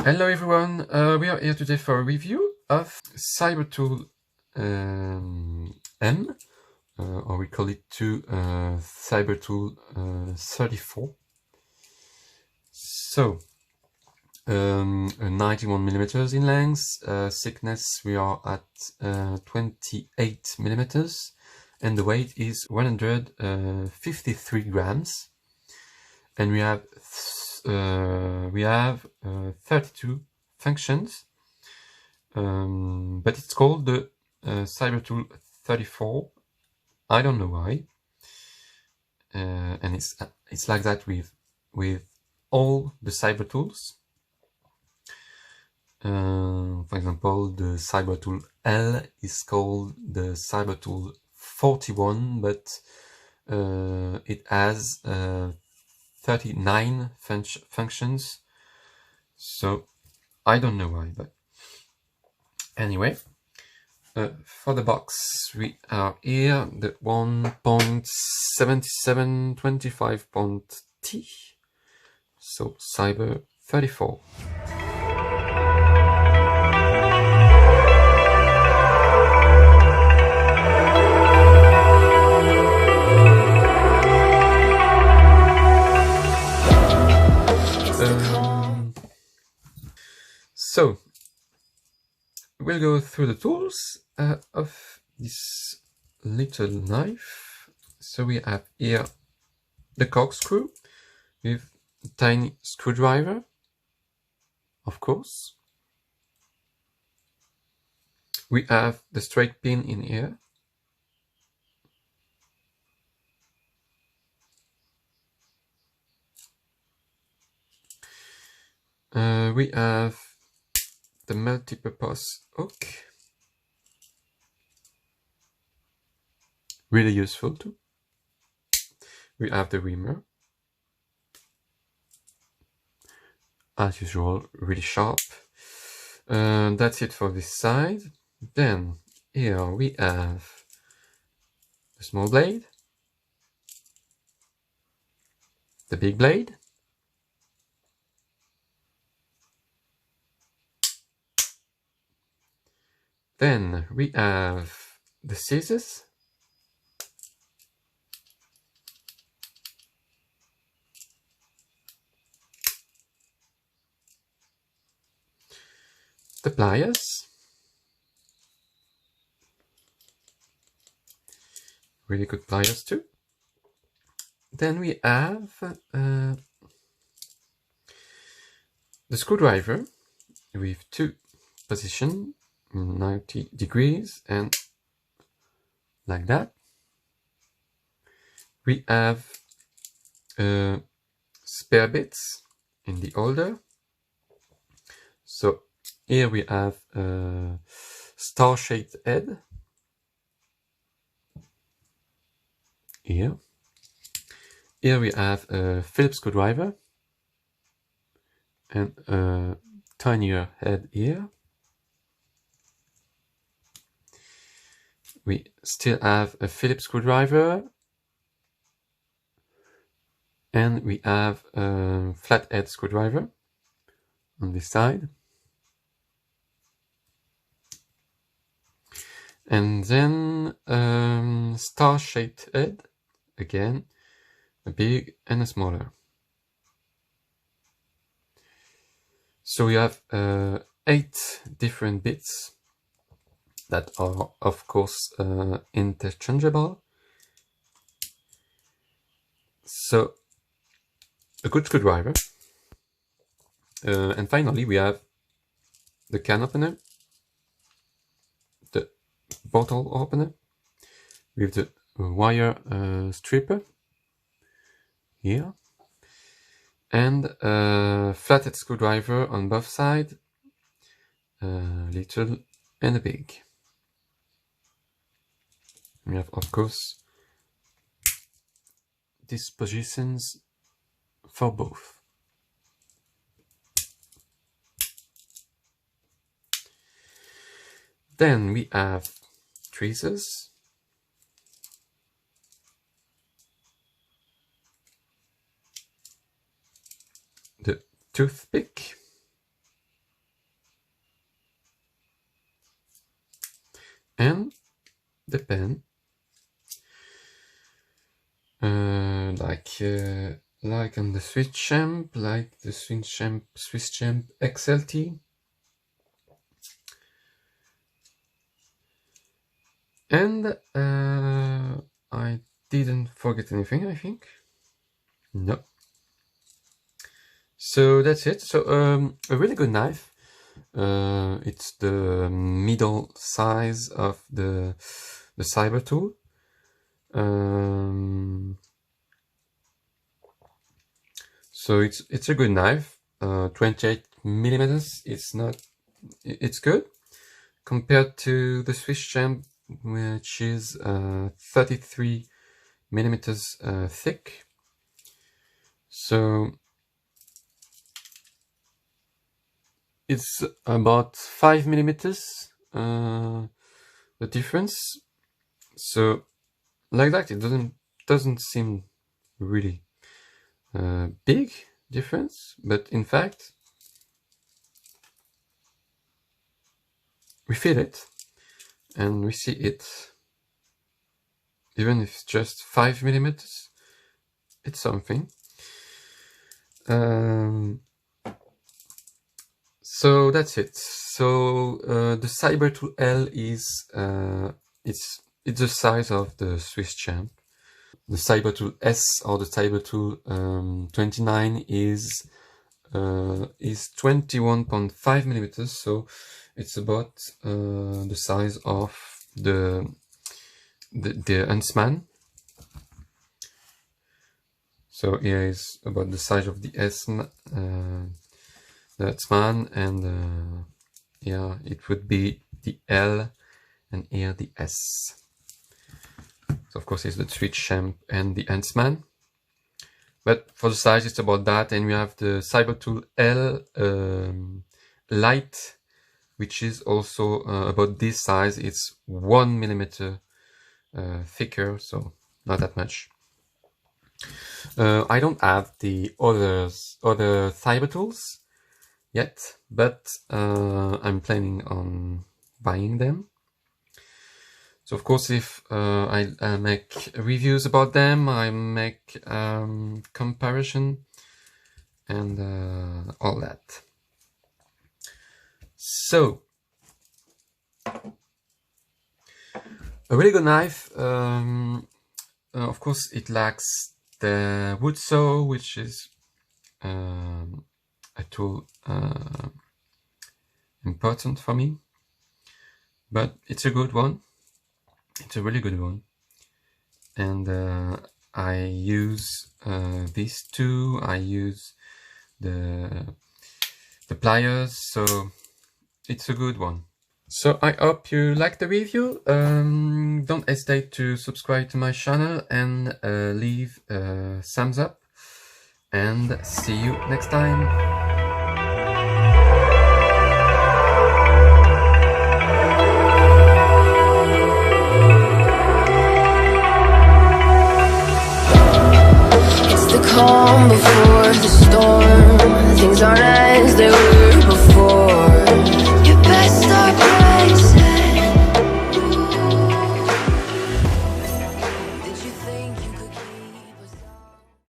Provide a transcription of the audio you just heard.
Hello everyone, we are here today for a review of CyberTool M, or we call it too CyberTool 34. So, 91 millimeters in length, thickness we are at 28 millimeters, and the weight is 153 grams, and we have 32 functions, but it's called the CyberTool 34. I don't know why, and it's like that with all the CyberTools. For example, the CyberTool L is called the CyberTool 41, but it has 39 functions, so I don't know why, but anyway, for the box we are here the 1.7725.T, so Cyber 34. So we'll go through the tools of this little knife. So we have here the corkscrew with a tiny screwdriver, of course. We have the straight pin in here. We have the multi-purpose hook, really useful too. We have the reamer, as usual, really sharp. That's it for this side. Then here we have the small blade, the big blade, then we have the scissors, the pliers, really good pliers too. Then we have the screwdriver with two positions, 90 degrees and like that. We have spare bits in the holder. So here we have a star-shaped head. Here we have a Phillips screwdriver and a tinier head here. We still have a Phillips screwdriver, and we have a flathead screwdriver on this side. And then star-shaped head, again, a big and a smaller. So we have 8 different bits that are, of course, interchangeable. So a good screwdriver. And finally we have the can opener, the bottle opener with the wire stripper here, and a flathead screwdriver on both sides, little and a big. We have, of course, dispositions for both. Then we have tweezers, the toothpick, and the pen, like on the Swiss Champ, like the Swiss Champ XLT. And I didn't forget anything, I think. No. So that's it. So a really good knife. It's the middle size of the CyberTool. So it's a good knife. 28 millimeters. It's good compared to the Swiss Champ, which is 33 millimeters thick. So it's about 5 millimeters the difference. So like that, it doesn't seem really big difference, but in fact we feel it and we see it. Even if it's just 5 millimeters, it's something. So that's it. So the CyberTool L is it's the size of the Swiss Champ. The CyberTool S or the CyberTool 29 is 21.5 millimeters. So it's about the size of the Huntsman. So here is about the size of the Huntsman, and yeah, it would be the L, and here the S. So of course it's the Swiss Champ and the Huntsman. But for the size, it's about that, and we have the CyberTool L Light, which is also about this size. It's 1 millimeter thicker, so not that much. I don't have the other CyberTools yet, but I'm planning on buying them. So of course, if I make reviews about them, I make comparison and all that. So a really good knife. Of course, it lacks the wood saw, which is a tool important for me, but it's a good one. It's a really good one, and I use these two. I use the pliers, so it's a good one. So I hope you liked the review. Don't hesitate to subscribe to my channel and leave a thumbs up, and see you next time. Calm before the storm, things aren't